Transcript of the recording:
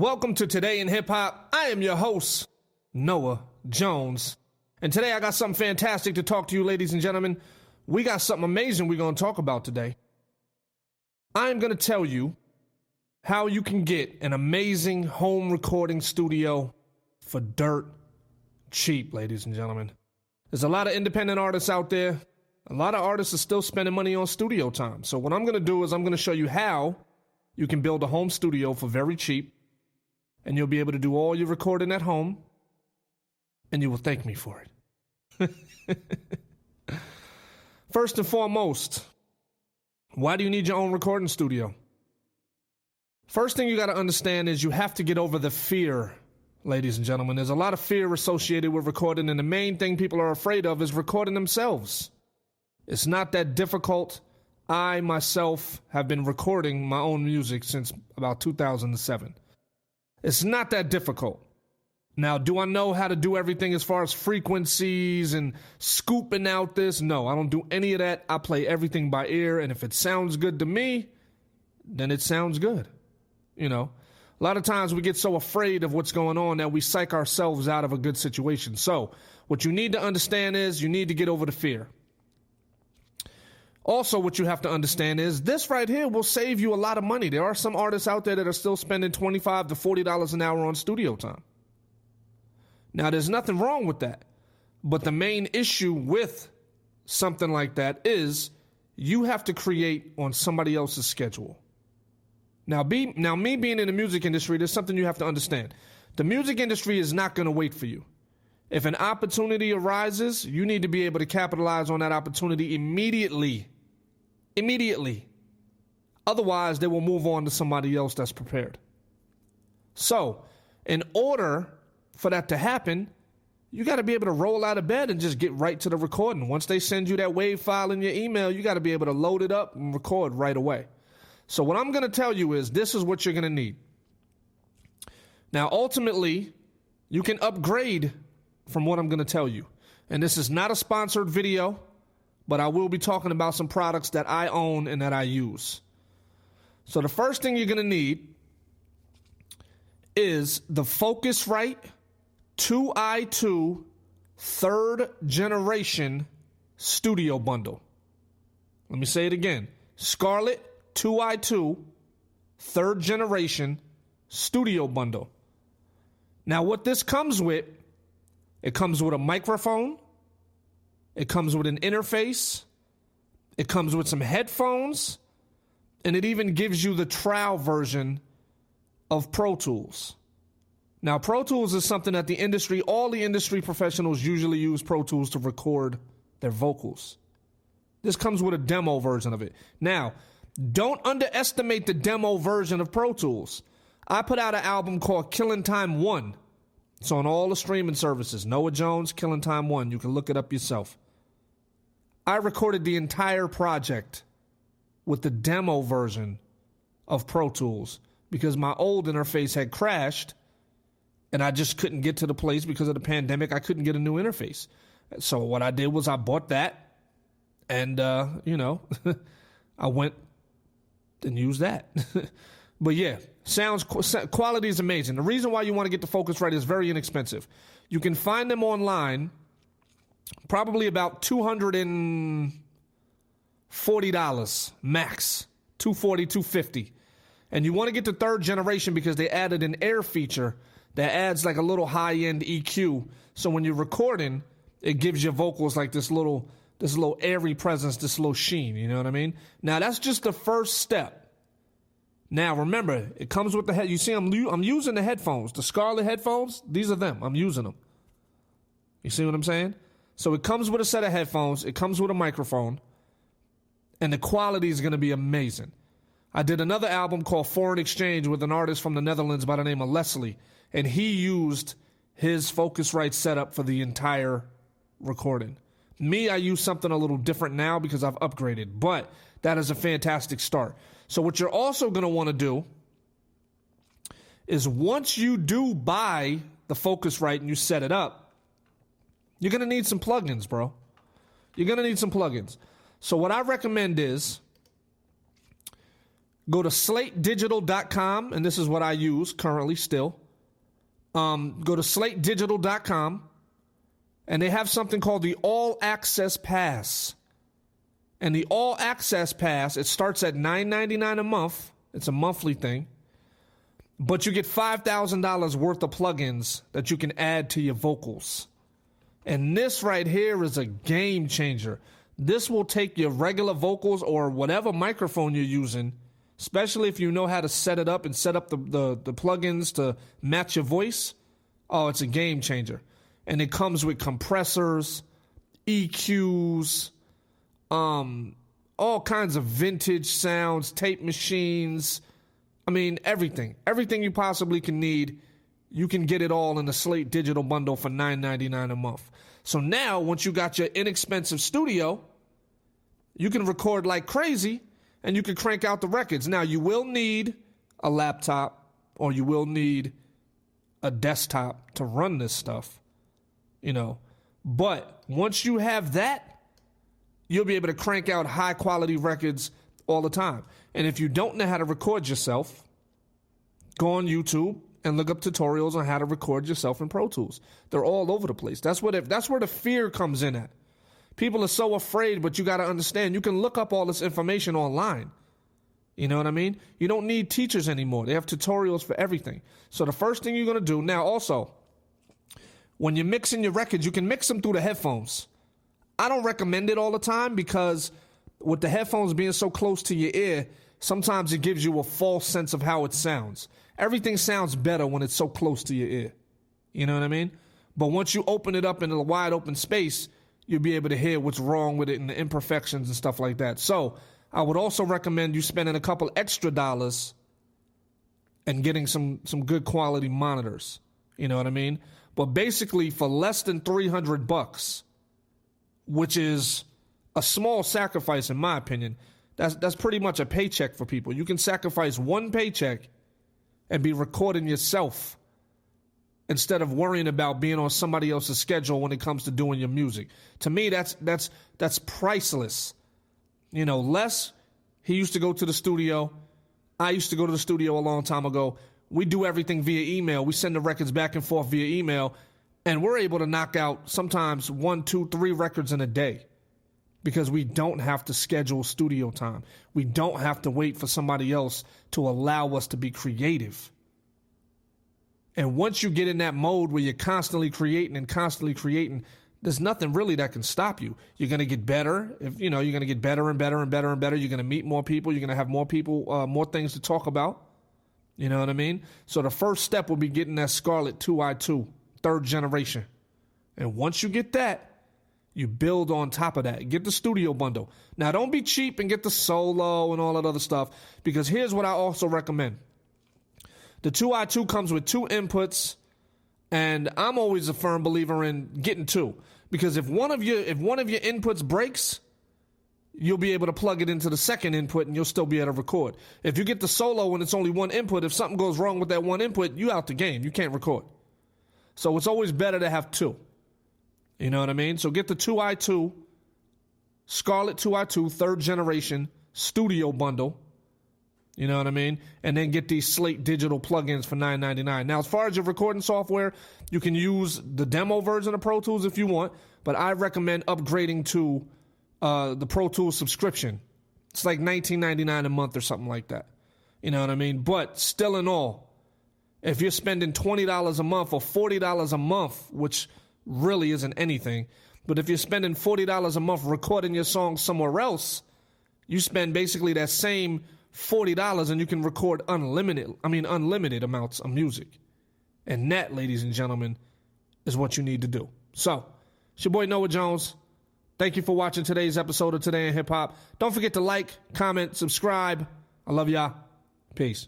Welcome to Today in Hip Hop. I am your host, Noah Jones. And today I got something fantastic to talk to you, ladies and gentlemen. We got something amazing we're going to talk about today. I'm going to tell you how you can get an amazing home recording studio for dirt cheap, ladies and gentlemen. There's a lot of independent artists out there. A lot of artists are still spending money on studio time. So what I'm going to do is I'm going to show you how you can build a home studio for very cheap. And you'll be able to do all your recording at home. And you will thank me for it. First and foremost, why do you need your own recording studio? First thing you got to understand is you have to get over the fear, ladies and gentlemen. There's a lot of fear associated with recording, and the main thing people are afraid of is recording themselves. It's not that difficult. I, myself, have been recording my own music since about 2007. It's not that difficult. Now, do I know how to do everything as far as frequencies and scooping out this? No, I don't do any of that. I play everything by ear, and if it sounds good to me, then it sounds good. You know, a lot of times we get so afraid of what's going on that we psych ourselves out of a good situation. So what you need to understand is you need to get over the fear. Also, what you have to understand is this right here will save you a lot of money. There are some artists out there that are still spending $25 to $40 an hour on studio time. Now, there's nothing wrong with that. But the main issue with something like that is you have to create on somebody else's schedule. Now, me being in the music industry, there's something you have to understand. The music industry is not going to wait for you. If an opportunity arises, you need to be able to capitalize on that opportunity immediately. Immediately. Otherwise, they will move on to somebody else that's prepared. So, in order for that to happen, you got to be able to roll out of bed and just get right to the recording. Once they send you that WAV file in your email, you got to be able to load it up and record right away. So what I'm going to tell you is this is what you're going to need. Now, ultimately, you can upgrade from what I'm going to tell you. And this is not a sponsored video, but I will be talking about some products that I own and that I use. So the first thing you're going to need is the Focusrite 2i2 third generation studio bundle. Let me say it again. Scarlett 2i2 third generation studio bundle. Now what this comes with, it comes with a microphone. It comes with an interface. It comes with some headphones. And it even gives you the trial version of Pro Tools. Now, Pro Tools is something that all the industry professionals usually use Pro Tools to record their vocals. This comes with a demo version of it. Now, don't underestimate the demo version of Pro Tools. I put out an album called Killing Time 1. It's on all the streaming services. Noah Jones, Killing Time 1. You can look it up yourself. I recorded the entire project with the demo version of Pro Tools because my old interface had crashed and I just couldn't get to the place because of the pandemic. I couldn't get a new interface. So what I did was I bought that and, I went and used that. But yeah, quality is amazing. The reason why you want to get the Focusrite is very inexpensive. You can find them online, probably about $240 max, $240, $250. And you want to get the third generation because they added an air feature that adds like a little high-end EQ. So when you're recording, it gives your vocals like this little airy presence, this little sheen. You know what I mean? Now that's just the first step. Now, remember, it comes with the head. You see, I'm using the headphones. The Scarlett headphones, these are them. I'm using them. You see what I'm saying? So it comes with a set of headphones. It comes with a microphone. And the quality is going to be amazing. I did another album called Foreign Exchange with an artist from the Netherlands by the name of Leslie. And he used his Focusrite setup for the entire recording. Me, I use something a little different now because I've upgraded. But that is a fantastic start. So what you're also going to want to do is once you do buy the Focusrite and you set it up, you're going to need some plugins, bro. You're going to need some plugins. So what I recommend is Go to slatedigital.com, and this is what I use currently still. Go to slatedigital.com, and they have something called the All Access Pass. And the All Access Pass, it starts at $9.99 a month. It's a monthly thing. But you get $5,000 worth of plugins that you can add to your vocals. And this right here is a game changer. This will take your regular vocals or whatever microphone you're using, especially if you know how to set it up and set up the plugins to match your voice. Oh, it's a game changer. And it comes with compressors, EQs, all kinds of vintage sounds, tape machines. I mean, everything. Everything you possibly can need, you can get it all in the Slate Digital Bundle for $9.99 a month. So now, once you got your inexpensive studio, you can record like crazy, and you can crank out the records. Now, you will need a laptop or you will need a desktop to run this stuff, you know. But once you have that, you'll be able to crank out high-quality records all the time. And if you don't know how to record yourself, go on YouTube and look up tutorials on how to record yourself in Pro Tools. They're all over the place. That's where the fear comes in at. People are so afraid, but you got to understand, you can look up all this information online. You know what I mean? You don't need teachers anymore. They have tutorials for everything. So the first thing you're going to do, now also, when you're mixing your records, you can mix them through the headphones. I don't recommend it all the time because with the headphones being so close to your ear, sometimes it gives you a false sense of how it sounds. Everything sounds better when it's so close to your ear. You know what I mean? But once you open it up into a wide open space, you'll be able to hear what's wrong with it and the imperfections and stuff like that. So I would also recommend you spending a couple extra dollars and getting some good quality monitors. You know what I mean? But basically for less than $300, which is a small sacrifice in my opinion, that's pretty much a paycheck for people. You can sacrifice one paycheck and be recording yourself instead of worrying about being on somebody else's schedule when it comes to doing your music. To me, that's priceless. You know, Les, he used to go to the studio. I used to go to the studio a long time ago. We do everything via email. We send the records back and forth via email, and we're able to knock out sometimes 1, 2, 3 records in a day because we don't have to schedule studio time. We don't have to wait for somebody else to allow us to be creative. And once you get in that mode where you're constantly creating, there's nothing really that can stop you. You're going to get better. You're going to get better and better and better and better. You're going to meet more people. You're going to have more people, more things to talk about. You know what I mean? So the first step will be getting that Scarlett 2i2, 3rd generation. And once you get that, you build on top of that. Get the studio bundle. Now, don't be cheap and get the solo and all that other stuff, because here's what I also recommend. The 2i2 comes with 2 inputs, and I'm always a firm believer in getting 2, because if one of your inputs breaks, you'll be able to plug it into the second input and you'll still be able to record. If you get the solo and it's only one input, if something goes wrong with that one input, you out the game. You can't record. So it's always better to have 2. You know what I mean? So get the 2i2, Scarlett 2i2, 3rd generation studio bundle. You know what I mean? And then get these Slate Digital plugins for $9.99. Now, as far as your recording software, you can use the demo version of Pro Tools if you want, but I recommend upgrading to the Pro Tools subscription. It's like $19.99 a month or something like that. You know what I mean? But still in all, if you're spending $20 a month or $40 a month, which really isn't anything, but if you're spending $40 a month recording your song somewhere else, you spend basically that same $40 and you can record unlimited amounts of music. And that, ladies and gentlemen, is what you need to do. So, it's your boy Noah Jones. Thank you for watching today's episode of Today in Hip Hop. Don't forget to like, comment, subscribe. I love y'all. Peace.